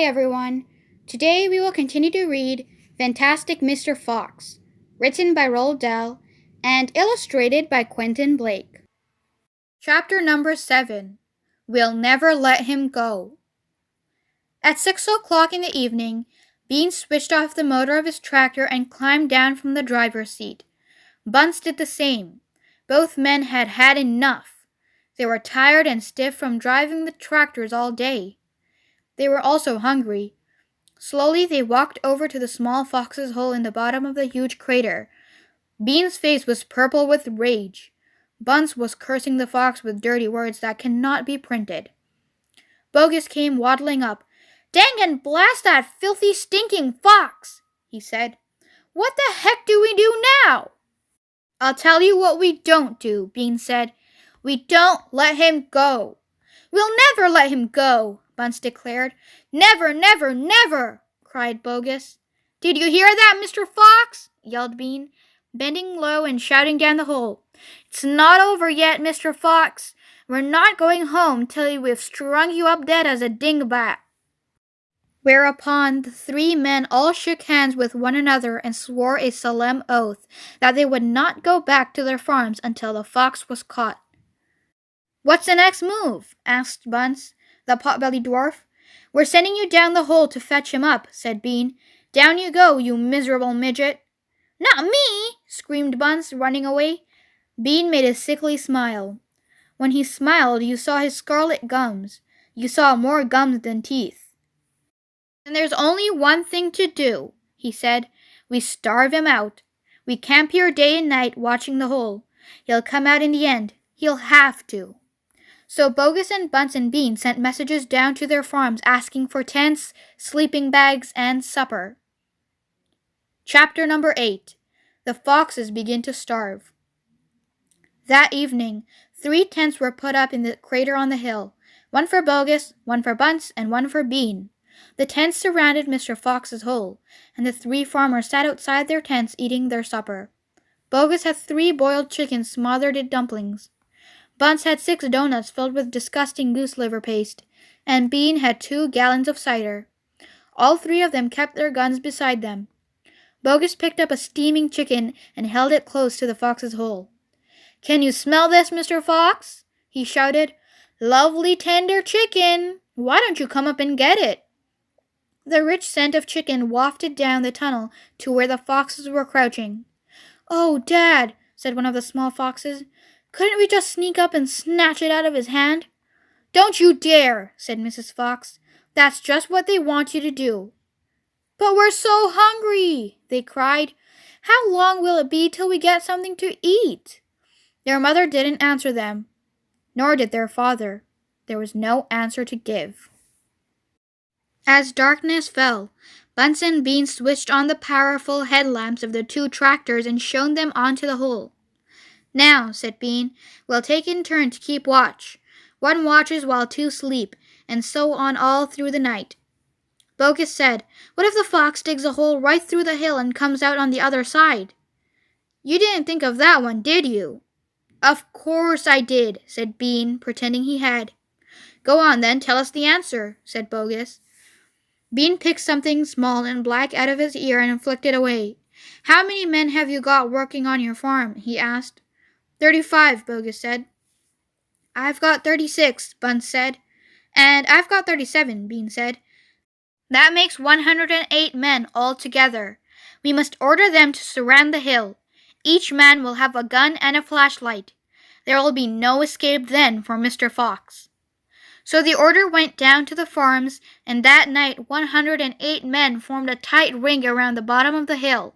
Hi everyone. Today we will continue to read Fantastic Mr. Fox, written by Roald Dahl and illustrated by Quentin Blake. Chapter number 7. We'll Never Let Him Go. At 6 o'clock in the evening, Bean switched off the motor of his tractor and climbed down from the driver's seat. Bunce did the same. Both men had had enough. They were tired and stiff from driving the tractors all day. They were also hungry. Slowly they walked over to the small fox's hole in the bottom of the huge crater. Bean's face was purple with rage. Bunce was cursing the fox with dirty words that cannot be printed. Bogus came waddling up. "Dang and blast that filthy, stinking fox!" he said. "What the heck do we do now?" "I'll tell you what we don't do," Bean said. "We don't let him go." "We'll never let him go," Bunce declared. "Never, never, never," cried Bogus. "Did you hear that, Mr. Fox?" yelled Bean, bending low and shouting down the hole. "It's not over yet, Mr. Fox. We're not going home till we've strung you up dead as a dingbat." Whereupon the three men all shook hands with one another and swore a solemn oath that they would not go back to their farms until the fox was caught. "What's the next move?" asked Bunce, the pot-bellied dwarf. "We're sending you down the hole to fetch him up," said Bean. "Down you go, you miserable midget." "Not me!" screamed Bunce, running away. Bean made a sickly smile. When he smiled, you saw his scarlet gums. You saw more gums than teeth. "And there's only one thing to do," he said. "We starve him out. We camp here day and night watching the hole. He'll come out in the end. He'll have to." So Bogus and Bunce and Bean sent messages down to their farms asking for tents, sleeping bags, and supper. Chapter number 8. The Foxes Begin to Starve. That evening, 3 tents were put up in the crater on the hill, one for Bogus, one for Bunce, and one for Bean. The tents surrounded Mr. Fox's hole, and the 3 farmers sat outside their tents eating their supper. Bogus had 3 boiled chickens smothered in dumplings. Bunce had 6 donuts filled with disgusting goose liver paste, and Bean had 2 gallons of cider. All 3 of them kept their guns beside them. Bogus picked up a steaming chicken and held it close to the fox's hole. "Can you smell this, Mr. Fox?" he shouted. "Lovely tender chicken! Why don't you come up and get it?" The rich scent of chicken wafted down the tunnel to where the foxes were crouching. "Oh, Dad," said one of the small foxes, "couldn't we just sneak up and snatch it out of his hand?" "Don't you dare," said Mrs. Fox. "That's just what they want you to do." "But we're so hungry," they cried. "How long will it be till we get something to eat?" Their mother didn't answer them, nor did their father. There was no answer to give. As darkness fell, Bunce and Bean switched on the powerful headlamps of the 2 tractors and shone them onto the hole. "Now," said Bean, "we'll take in turn to keep watch. 1 watches while 2 sleep, and so on all through the night." Bogus said, "What if the fox digs a hole right through the hill and comes out on the other side?" "You didn't think of that one, did you?" "Of course I did," said Bean, pretending he had. "Go on then, tell us the answer," said Bogus. Bean picked something small and black out of his ear and flicked it away. "How many men have you got working on your farm?" he asked. 35, Bogus said. "I've got 36, Bunce said. "And I've got 37, Bean said. "That makes 108 men altogether. We must order them to surround the hill. Each man will have a gun and a flashlight. There will be no escape then for Mr. Fox." So the order went down to the farms, and that night 108 men formed a tight ring around the bottom of the hill.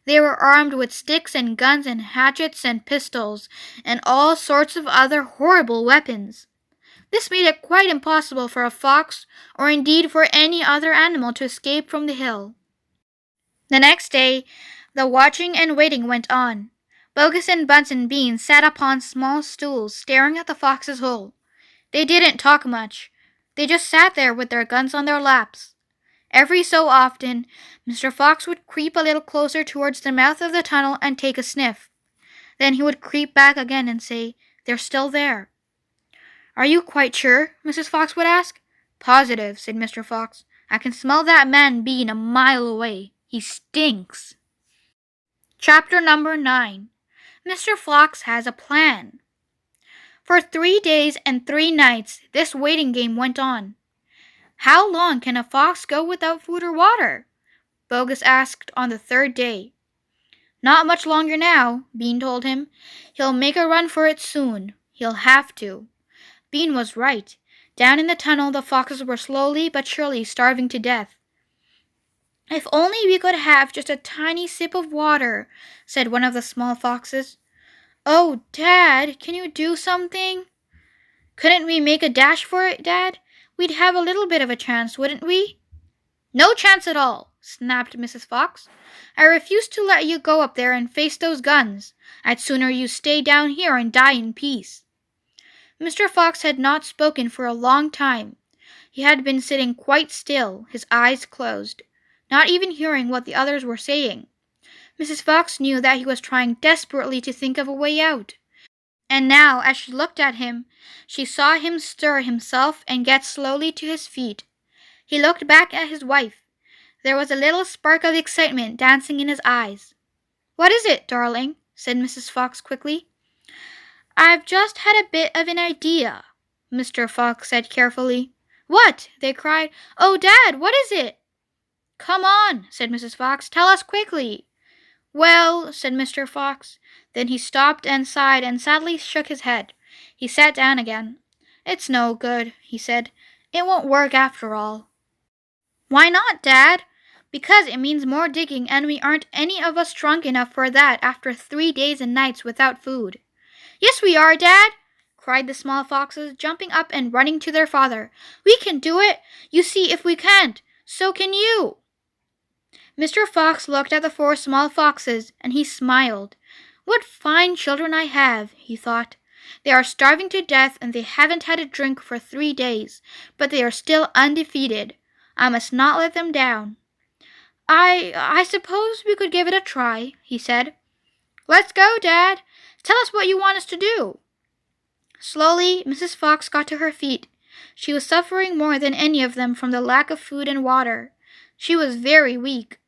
They were armed with sticks and guns and hatchets and pistols, and all sorts of other horrible weapons. This made it quite impossible for a fox, or indeed for any other animal, to escape from the hill. The next day, the watching and waiting went on. Bogus and Bunce and Bean sat upon small stools, staring at the fox's hole. They didn't talk much. They just sat there with their guns on their laps. Every so often, Mr. Fox would creep a little closer towards the mouth of the tunnel and take a sniff. Then he would creep back again and say, "They're still there." "Are you quite sure?" Mrs. Fox would ask. "Positive," said Mr. Fox. I can smell that man Bean a mile away. He stinks. Chapter number 9. Mr. Fox has a plan. For 3 days and 3 nights, this waiting game went on. How long can a fox go without food or water? Bogus asked on the 3rd day. Not much longer now, Bean told him. He'll make a run for it soon. He'll have to. Bean was right. Down in the tunnel, the foxes were slowly but surely starving to death. If only we could have just a tiny sip of water, said one of the small foxes. Oh, Dad, can you do something? Couldn't we make a dash for it, Dad? We'd have a little bit of a chance, wouldn't we? No chance at all, snapped Mrs. Fox. I refuse to let you go up there and face those guns. I'd sooner you stay down here and die in peace. Mr. Fox had not spoken for a long time. He had been sitting quite still, his eyes closed, not even hearing what the others were saying. Mrs. Fox knew that he was trying desperately to think of a way out. And now, as she looked at him, she saw him stir himself and get slowly to his feet. He looked back at his wife. There was a little spark of excitement dancing in his eyes. What is it, darling? Said Mrs. Fox quickly. I've just had a bit of an idea, Mr. Fox said carefully. What? They cried. Oh, Dad, what is it? Come on, said Mrs. Fox. Tell us quickly. Well, said Mr. Fox. Then he stopped and sighed and sadly shook his head. He sat down again. It's no good, he said. It won't work after all. Why not, Dad? Because it means more digging, and we aren't any of us strong enough for that after 3 days and nights without food. Yes, we are, Dad, cried the small foxes, jumping up and running to their father. We can do it. You see, if we can't, so can you. Mr. Fox looked at the 4 small foxes, and he smiled. What fine children I have, he thought. They are starving to death, and they haven't had a drink for 3 days, but they are still undefeated. I must not let them down. I suppose we could give it a try, he said. Let's go, Dad. Tell us what you want us to do. Slowly, Mrs. Fox got to her feet. She was suffering more than any of them from the lack of food and water. She was very weak.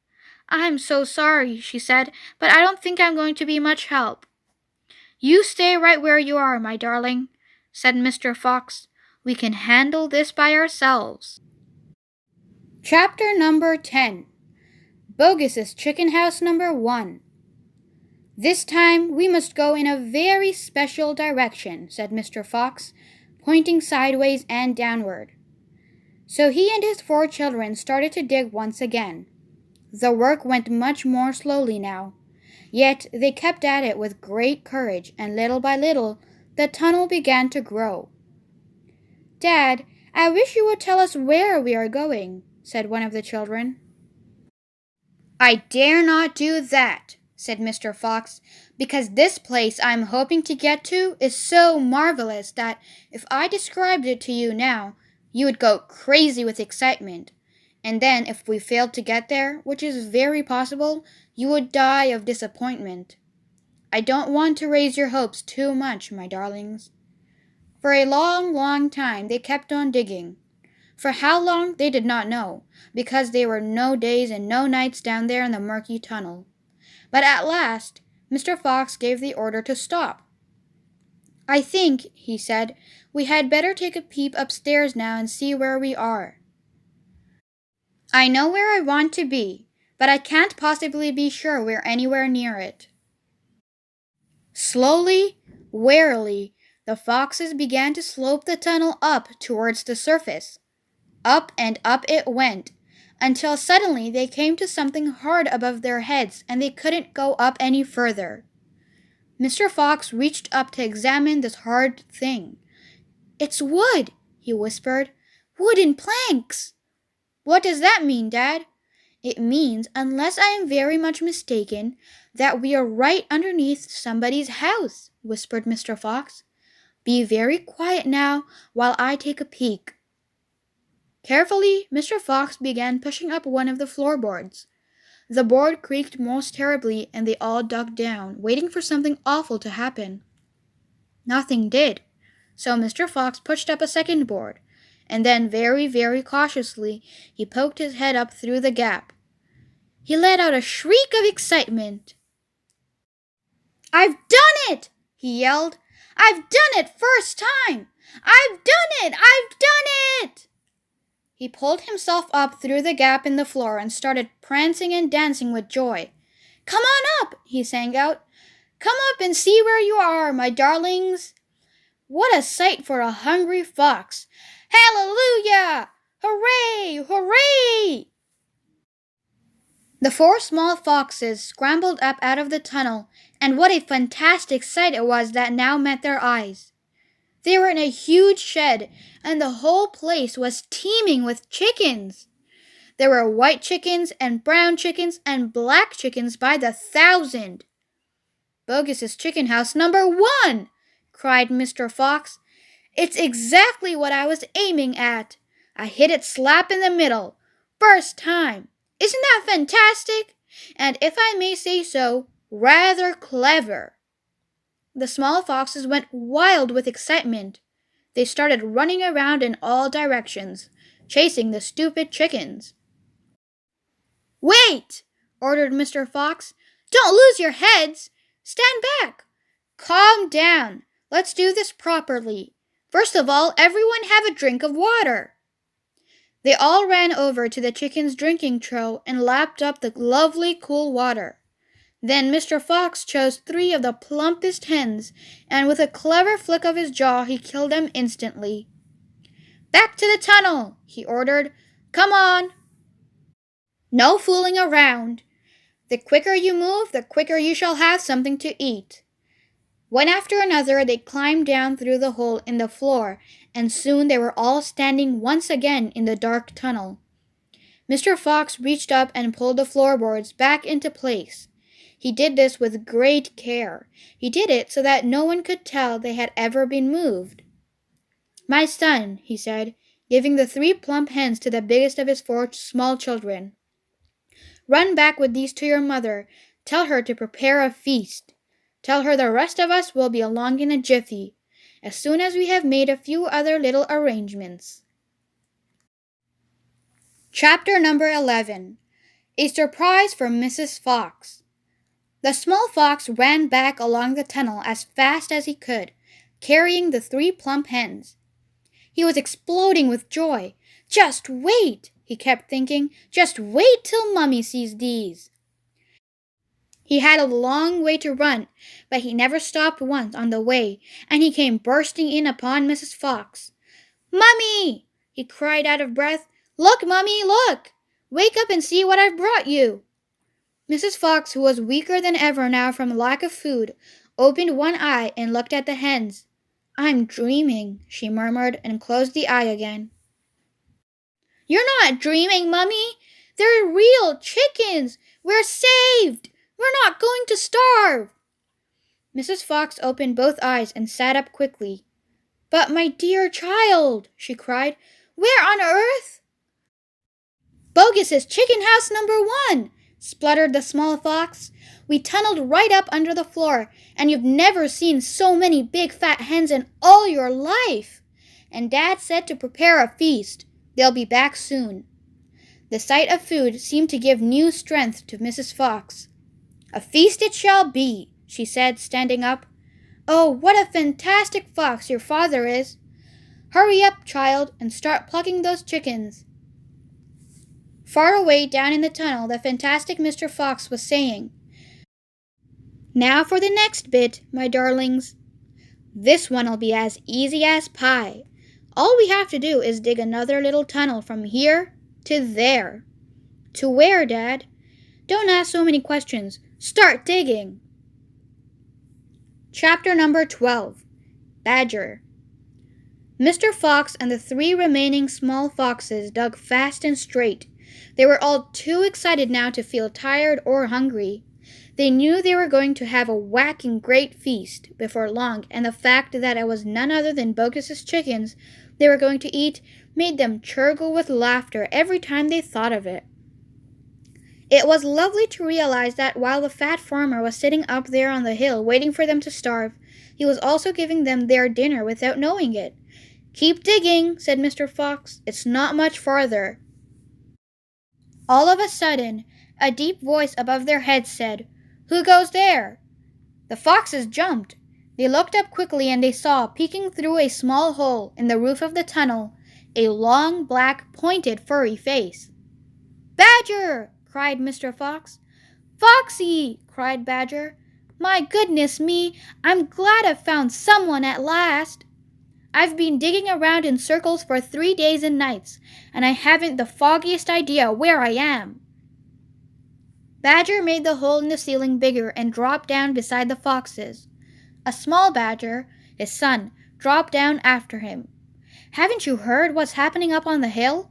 I'm so sorry, she said, but I don't think I'm going to be much help. You stay right where you are, my darling, said Mr. Fox. We can handle this by ourselves. Chapter number 10. Bogus's Chicken House number 1. This time we must go in a very special direction, said Mr. Fox, pointing sideways and downward. So he and his 4 children started to dig once again. The work went much more slowly now, yet they kept at it with great courage, and little by little the tunnel began to grow. Dad, I wish you would tell us where we are going, said one of the children. I dare not do that, said Mr. Fox, because this place I'm hoping to get to is so marvelous that if I described it to you now, you would go crazy with excitement. And then if we failed to get there, which is very possible, you would die of disappointment. I don't want to raise your hopes too much, my darlings. For a long, long time they kept on digging. For how long they did not know, because there were no days and no nights down there in the murky tunnel. But at last, Mr. Fox gave the order to stop. I think, he said, we had better take a peep upstairs now and see where we are. I know where I want to be, but I can't possibly be sure we're anywhere near it. Slowly, warily, the foxes began to slope the tunnel up towards the surface. Up and up it went, until suddenly they came to something hard above their heads and they couldn't go up any further. Mr. Fox reached up to examine this hard thing. It's wood, he whispered. Wooden planks. What does that mean, Dad? It means, unless I am very much mistaken, that we are right underneath somebody's house, whispered Mr. Fox. Be very quiet now while I take a peek. Carefully, Mr. Fox began pushing up one of the floorboards. The board creaked most terribly, and they all dug down, waiting for something awful to happen. Nothing did, so Mr. Fox pushed up a second board, and then very, very cautiously he poked his head up through the gap. He let out a shriek of excitement. "I've done it!" he yelled. "I've done it first time! I've done it! I've done it!" He pulled himself up through the gap in the floor and started prancing and dancing with joy. "Come on up," he sang out. "Come up and see where you are, my darlings." What a sight for a hungry fox! Hallelujah! Hooray! Hooray! The 4 small foxes scrambled up out of the tunnel, and what a fantastic sight it was that now met their eyes. They were in a huge shed, and the whole place was teeming with chickens. There were white chickens and brown chickens and black chickens by the 1,000. "Bogus's chicken house number 1!" cried Mr. Fox. "It's exactly what I was aiming at. I hit it slap in the middle. First time. Isn't that fantastic? And if I may say so, rather clever." The small foxes went wild with excitement. They started running around in all directions, chasing the stupid chickens. "Wait!" ordered Mr. Fox. "Don't lose your heads! Stand back! Calm down! Let's do this properly. First of all, everyone have a drink of water." They all ran over to the chickens' drinking trough and lapped up the lovely cool water. Then Mr. Fox chose 3 of the plumpest hens, and with a clever flick of his jaw he killed them instantly. "Back to the tunnel," he ordered. "Come on. No fooling around. The quicker you move, the quicker you shall have something to eat." One after another they climbed down through the hole in the floor, and soon they were all standing once again in the dark tunnel. Mr. Fox reached up and pulled the floorboards back into place. He did this with great care. He did it so that no one could tell they had ever been moved. "My son," he said, giving the 3 plump hens to the biggest of his 4 small children, "run back with these to your mother. Tell her to prepare a feast. Tell her the rest of us will be along in a jiffy, as soon as we have made a few other little arrangements." Chapter number 11. A surprise for Mrs. Fox. The small fox ran back along the tunnel as fast as he could, carrying the 3 plump hens. He was exploding with joy. "Just wait," he kept thinking. "Just wait till Mummy sees these." He had a long way to run, but he never stopped once on the way, and he came bursting in upon Mrs. Fox. "Mummy!" he cried out of breath. "Look, Mummy, look! Wake up and see what I've brought you." Mrs. Fox, who was weaker than ever now from lack of food, opened one eye and looked at the hens. "I'm dreaming," she murmured, and closed the eye again. "You're not dreaming, Mummy. They're real chickens. We're saved. We're not going to starve." Mrs. Fox opened both eyes and sat up quickly. "But my dear child," she cried, "where on earth?" "Bogus's chicken house number 1, spluttered the small fox. "We tunneled right up under the floor, and you've never seen so many big fat hens in all your life. And Dad said to prepare a feast. They'll be back soon." The sight of food seemed to give new strength to Mrs. Fox. "A feast it shall be," she said, standing up. "Oh, what a fantastic fox your father is! Hurry up, child, and start plucking those chickens." Far away down in the tunnel, the fantastic Mr. Fox was saying, "Now for the next bit, my darlings. This one'll be as easy as pie. All we have to do is dig another little tunnel from here to there." "To where, Dad?" "Don't ask so many questions. Start digging." Chapter number 12. Badger. Mr. Fox and the 3 remaining small foxes dug fast and straight. They were all too excited now to feel tired or hungry. They knew they were going to have a whacking great feast before long, and the fact that it was none other than Bogus's chickens they were going to eat made them chortle with laughter every time they thought of it. It was lovely to realize that while the fat farmer was sitting up there on the hill waiting for them to starve, he was also giving them their dinner without knowing it. "Keep digging," said Mr. Fox. "It's not much farther." All of a sudden, a deep voice above their heads said, "Who goes there?" The foxes jumped. They looked up quickly and they saw, peeking through a small hole in the roof of the tunnel, a long, black, pointed, furry face. "Badger!" cried Mr. Fox. "Foxy!" cried Badger. "My goodness me, I'm glad I've found someone at last. I've been digging around in circles for 3 days and nights, and I haven't the foggiest idea where I am." Badger made the hole in the ceiling bigger and dropped down beside the foxes. A small badger, his son, dropped down after him. "Haven't you heard what's happening up on the hill?"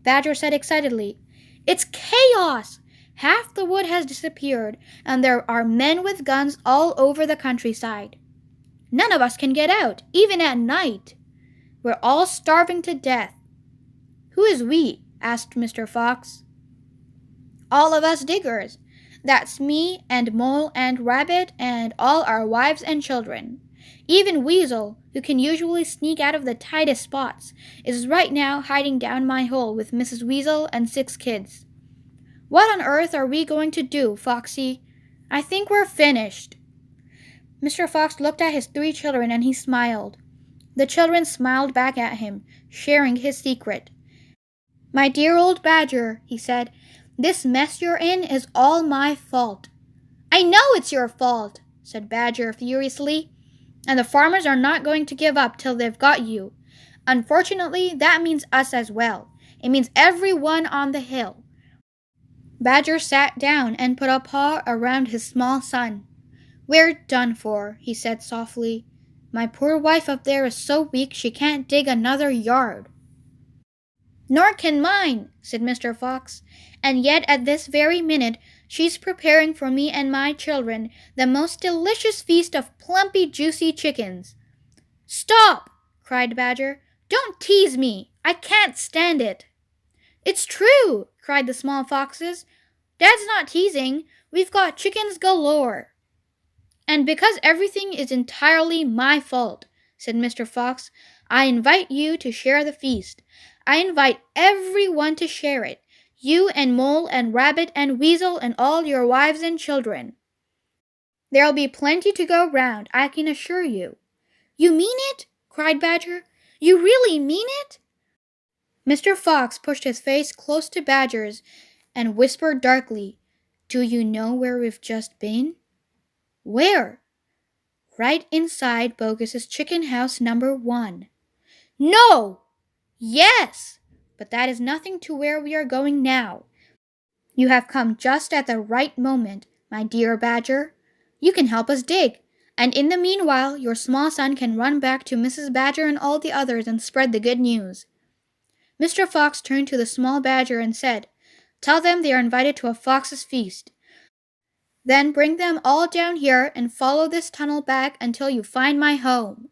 Badger said excitedly. "It's chaos! Half the wood has disappeared, and there are men with guns all over the countryside. None of us can get out, even at night. We're all starving to death." "Who is we?" asked Mr. Fox. "All of us diggers. That's me and Mole and Rabbit and all our wives and children. Even Weasel, who can usually sneak out of the tightest spots, is right now hiding down my hole with Mrs. Weasel and 6 kids. What on earth are we going to do, Foxy? I think we're finished." Mr. Fox looked at his 3 children and he smiled. The children smiled back at him, sharing his secret. "My dear old Badger," he said, "this mess you're in is all my fault." "I know it's your fault," said Badger furiously. "And the farmers are not going to give up till they've got you. Unfortunately, that means us as well. It means everyone on the hill." Badger sat down and put a paw around his small son. "We're done for," he said softly. "My poor wife up there is so weak she can't dig another yard." "Nor can mine," said Mr. Fox, "and yet at this very minute she's preparing for me and my children the most delicious feast of plumpy, juicy chickens." "Stop!" cried Badger. "Don't tease me. I can't stand it." "It's true!" cried the small foxes. "Dad's not teasing. We've got chickens galore." "And because everything is entirely my fault," said Mr. Fox, "I invite you to share the feast. I invite everyone to share it, you and Mole and Rabbit and Weasel and all your wives and children. There'll be plenty to go round, I can assure you." "You mean it?" cried Badger. "You really mean it?" Mr. Fox pushed his face close to Badger's and whispered darkly, "Do you know where we've just been?" "Where?" "Right inside Bogus's chicken house number 1. "No!" "Yes! But that is nothing to where we are going now. You have come just at the right moment, my dear Badger. You can help us dig, and in the meanwhile your small son can run back to Mrs. Badger and all the others and spread the good news." Mr. Fox turned to the small badger and said, "Tell them they are invited to a fox's feast. Then bring them all down here and follow this tunnel back until you find my home."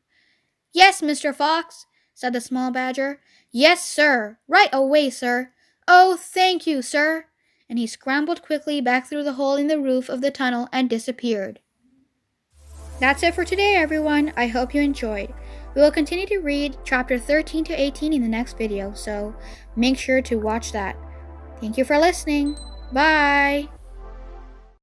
"Yes, Mr. Fox," said the small badger. "Yes, sir. Right away, sir. Oh, thank you, sir." And he scrambled quickly back through the hole in the roof of the tunnel and disappeared. That's it for today, everyone. I hope you enjoyed. We will continue to read chapter 13 to 18 in the next video, so make sure to watch that. Thank you for listening. Bye!